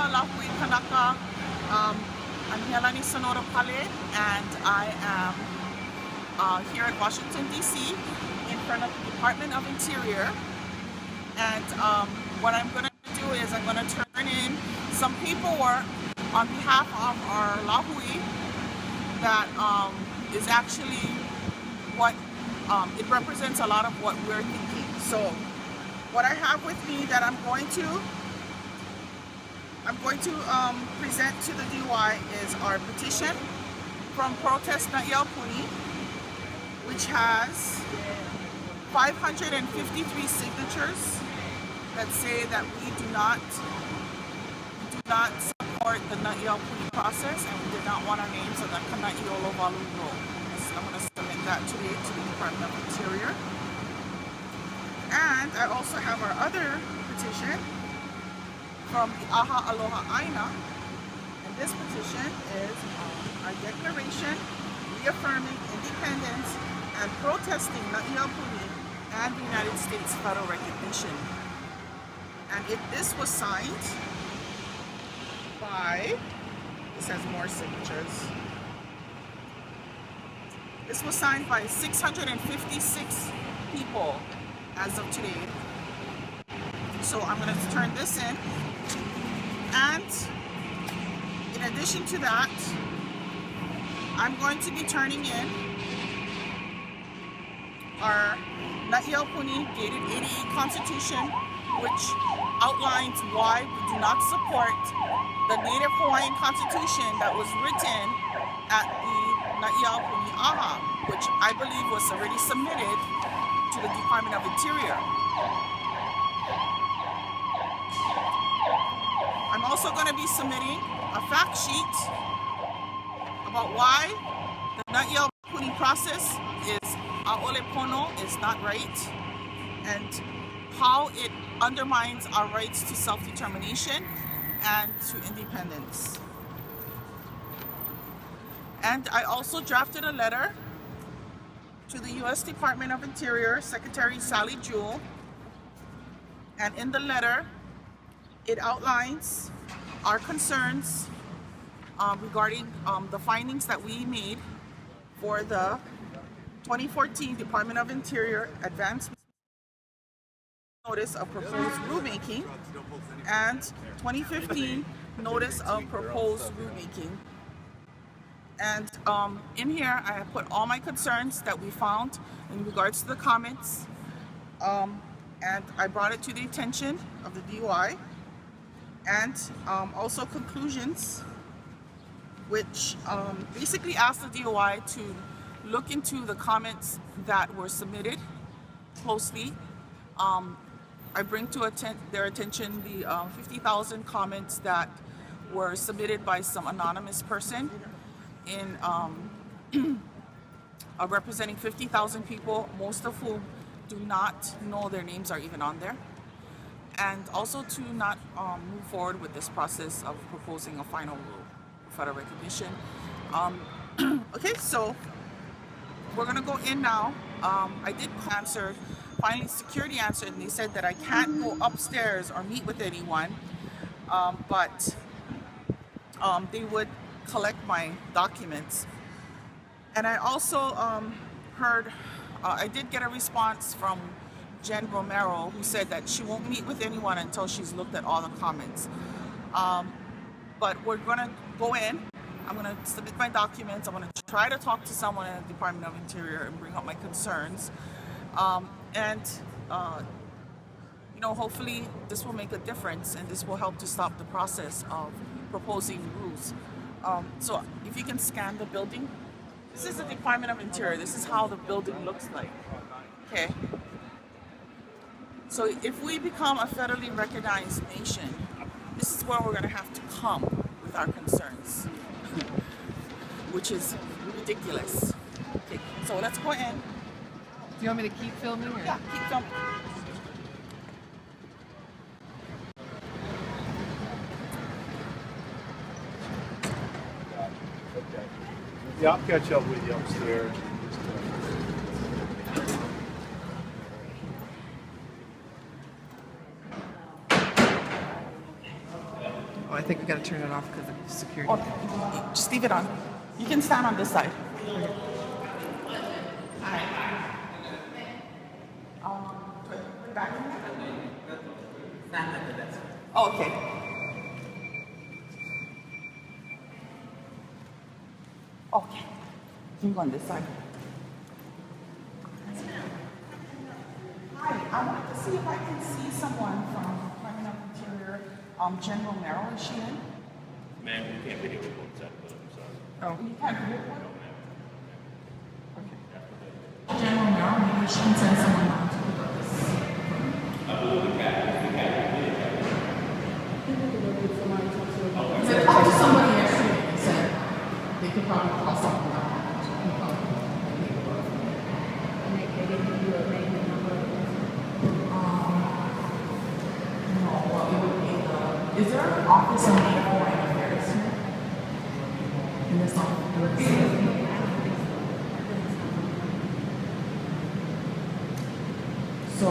Aloha, Lāhui, Kanaka. I'm Healani and I am here at Washington, D.C. in front of the Department of Interior. And what I'm going to do is I'm going to turn in some paperwork on behalf of our Lāhui that is actually what it represents a lot of what we're thinking. So what I have with me that I'm going to present to the DOI is our petition from Protest Na'Iaupuni, which has 553 signatures that say that we do not support the Na'Iaupuni process and we did not want our names on the Kana'iolo Walu'u. I'm going to submit that today to the Department of Interior. And I also have our other petition from the Aha Aloha Aina. And this petition is our declaration reaffirming independence and protesting Na'Iaupuni and the United States federal recognition. And if this was signed by, this has more signatures. This was signed by 656 people as of today. So I'm going to turn this in. And in addition to that, I'm going to be turning in our Na'Iaupuni dated 88 Constitution, which outlines why we do not support the Native Hawaiian Constitution that was written at the Na'Iaupuni Aha, which I believe was already submitted to the Department of Interior. I'm also going to be submitting a fact sheet about why the Na'Iaupuni process is a'ole pono, is not right, and how it undermines our rights to self-determination and to independence. And I also drafted a letter to the U.S. Department of Interior, Secretary Sally Jewell, and in the letter it outlines our concerns regarding the findings that we made for the 2014 Department of Interior Advance Notice of Proposed Rulemaking and 2015 Notice of Proposed Rulemaking. And in here I have put all my concerns that we found in regards to the comments, and I brought it to the attention of the DOI, and also conclusions, which basically asked the DOI to look into the comments that were submitted closely. I bring to their attention the 50,000 comments that were submitted by some anonymous person in representing 50,000 people, most of whom do not know their names are even on there, and also to not move forward with this process of proposing a final rule for federal recognition. Okay, so we're gonna go in now. I did answer, finally security answered, and they said that I can't go upstairs or meet with anyone, but they would collect my documents. And I also heard, I did get a response from Jen Romero, who said that she won't meet with anyone until she's looked at all the comments. But we're gonna go in, I'm gonna submit my documents, I'm gonna try to talk to someone in the Department of Interior and bring up my concerns. You know, hopefully this will make a difference and this will help to stop the process of proposing rules. So if you can scan the building, this is the Department of Interior. This is how the building looks like. Okay. So if we become a federally recognized nation, this is where we're going to have to come with our concerns, which is ridiculous. Okay. So let's go in. Do you want me to keep filming? Or? Yeah, keep filming. Yeah, I'll catch up with you upstairs. I think we gotta turn it off because of security. Or just leave it on. You can stand on this side. Back in there? Oh, okay. Okay. You can go on this side. Hi, I wanted to see if I can see someone from Department of Interior. General Merrill, is she in? Man, we can't video record that, but I'm sorry. Oh. You can't do it? Okay. General Merrill, maybe she can send someone out to pick up this. Because I talked to somebody yesterday and said they could probably call someone out. No, well, it would be is there an office in Aloha and embarrassment? In this office? So,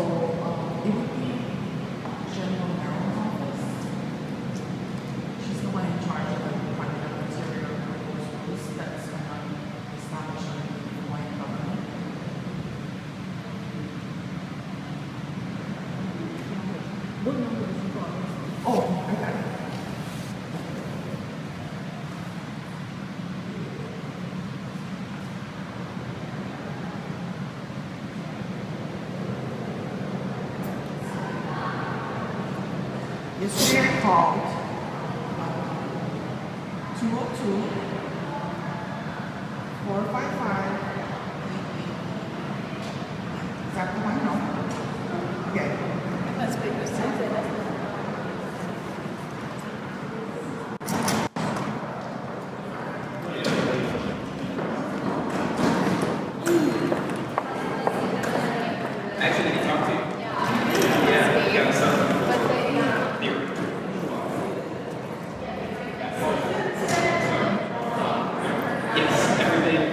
it would be General Merrill's office. She's the one in charge of the Department of Interior rules that's established in the Hawaiian government. What number is it called? Oh, I got it. Yesterday I called 202 455 Is that the one? No. Okay. That's big. Actually, did he talk to you? Yeah, he got something. Yes, everything.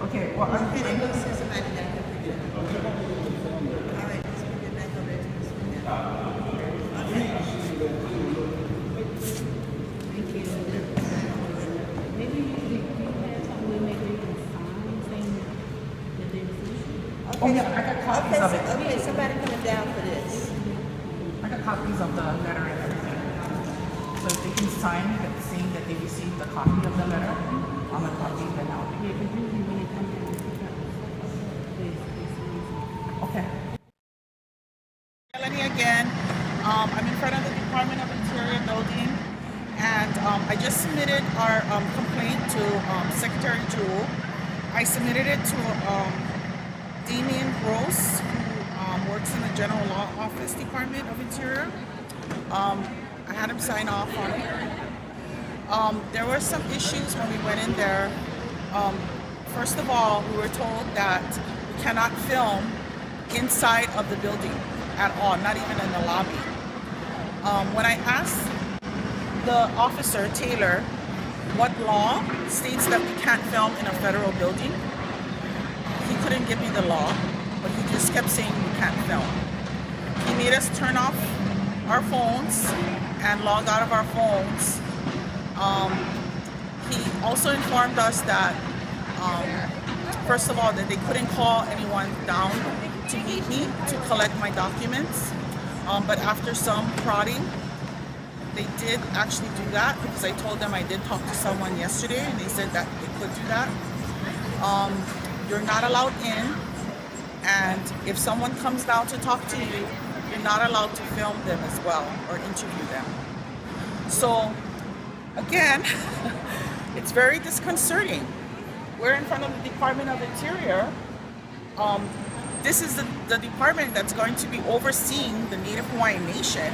Okay, well, I'm hitting. Oh yeah, I got copies of it. Okay, somebody coming down for this. I got copies of the letter and everything. So if they can sign that saying that they received a copy of the letter on the copy, then I'll be. Okay. Healani again. I'm in front of the Department of Interior building, and I just submitted our complaint to Secretary Jewel. I submitted it to Damien Gross, who works in the General Law Office Department of Interior. I had him sign off on it. There were some issues when we went in there. First of all, we were told that we cannot film inside of the building at all, not even in the lobby. When I asked the officer, Taylor, what law states that we can't film in a federal building, he couldn't give me the law, but he just kept saying we can't film. He made us turn off our phones and log out of our phones. He also informed us that, first of all, that they couldn't call anyone down to meet me to collect my documents. But after some prodding, they did actually do that, because I told them I did talk to someone yesterday and they said that they could do that. You're not allowed in, and if someone comes down to talk to you, you're not allowed to film them as well or interview them. So again, it's very disconcerting. We're in front of the Department of Interior. this is the department that's going to be overseeing the Native Hawaiian Nation,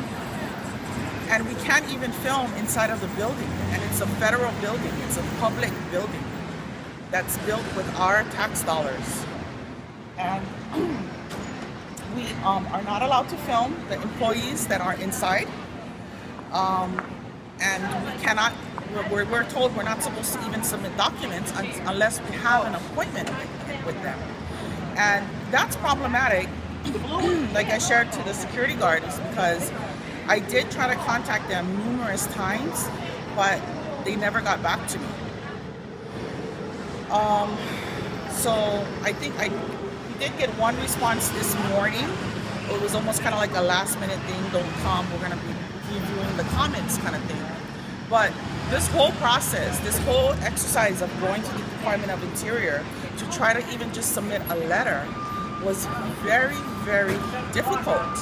and we can't even film inside of the building. And it's a federal building. It's a public building that's built with our tax dollars. And we are not allowed to film the employees that are inside. And we cannot, we're told we're not supposed to even submit documents unless we have an appointment with them. And that's problematic, like I shared to the security guards, because I did try to contact them numerous times, but they never got back to me. So I think we did get one response this morning. It was almost kind of like a last minute thing, don't come, we're gonna be reviewing the comments kind of thing. But this whole process, this whole exercise of going to the Department of Interior to try to even just submit a letter was very, very difficult.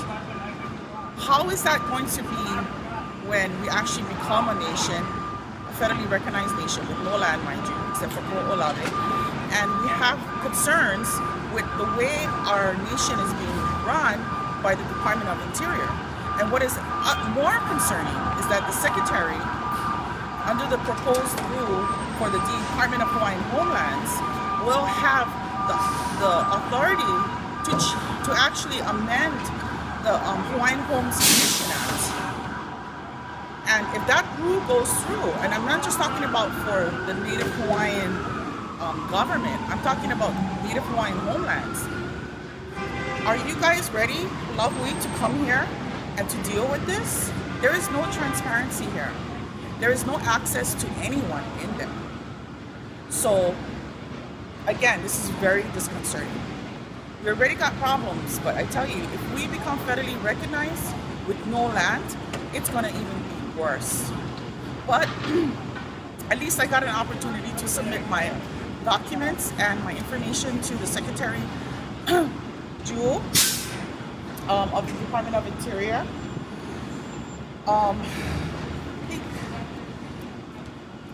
How is that going to be when we actually become a nation, a federally recognized nation with no land, mind you, except for Aloha, and we have concerns with the way our nation is being run by the Department of Interior? And what is more concerning is that the Secretary, under the proposed rule for the Department of Hawaiian Homelands, will have the authority to actually amend the Hawaiian Homes Commission Act. And if that rule goes through, and I'm not just talking about for the Native Hawaiian government, I'm talking about Native Hawaiian homelands. Are you guys ready, Lāhui, to come here and to deal with this? There is no transparency here. There is no access to anyone in them. So, again, this is very disconcerting. We already got problems, but I tell you, if we become federally recognized with no land, it's gonna even be worse. But at least I got an opportunity to submit my documents and my information to the Secretary Jewel of the Department of Interior.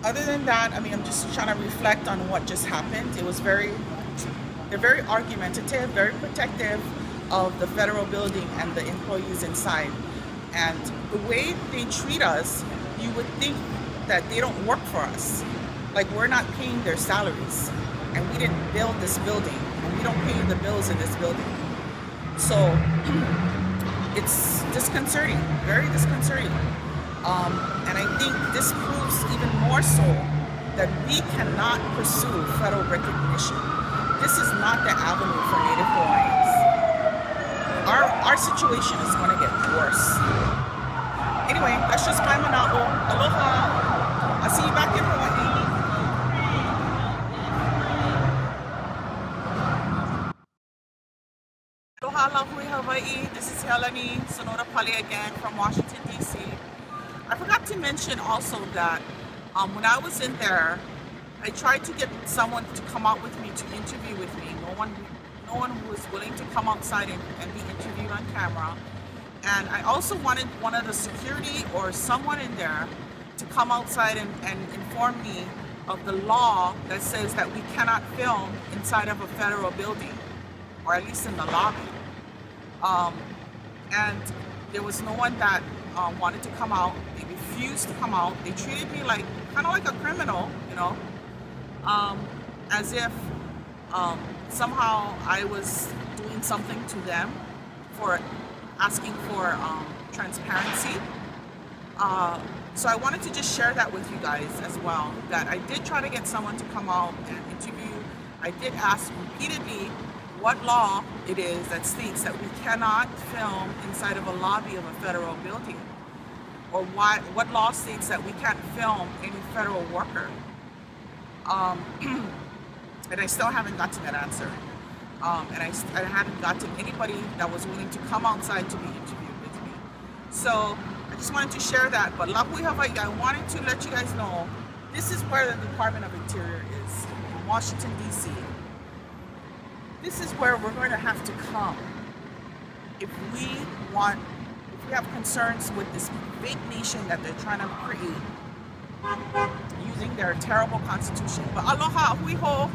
Other than that, I mean, I'm just trying to reflect on what just happened. It was they're very argumentative, very protective of the federal building and the employees inside. And the way they treat us, you would think that they don't work for us. Like we're not paying their salaries, and we didn't build this building, and we don't pay the bills in this building. So it's disconcerting, very disconcerting. And I think this proves even more so that we cannot pursue federal recognition. This is not the avenue for Native Hawaiians. Our situation is going to get worse. Anyway, that's just my mana'o. Aloha. I'll see you back in Hawaii. Aloha, Lāhui, Hawaii. This is Healani, Sonora Pali again from Washington, D.C. I forgot to mention also that when I was in there, I tried to get someone to come out with me to interview with me. No one was willing to come outside and be interviewed on camera. And I also wanted one of the security or someone in there to come outside and inform me of the law that says that we cannot film inside of a federal building, or at least in the lobby. And there was no one that wanted to come out. They refused to come out. They treated me like kind of like a criminal, you know, as if somehow I was doing something to them for asking for transparency. So I wanted to just share that with you guys as well, that I did try to get someone to come out and interview. I did ask repeatedly what law it is that states that we cannot film inside of a lobby of a federal building, or what law states that we can't film any federal worker. And I still haven't gotten that answer. And I haven't gotten anybody that was willing to come outside to be interviewed with me. So I just wanted to share that. But Lāhui, Hawaii, I wanted to let you guys know this is where the Department of Interior is, in Washington, D.C. This is where we're going to have to come if we have concerns with this big nation that they're trying to create using their terrible constitution. But aloha, hui ho.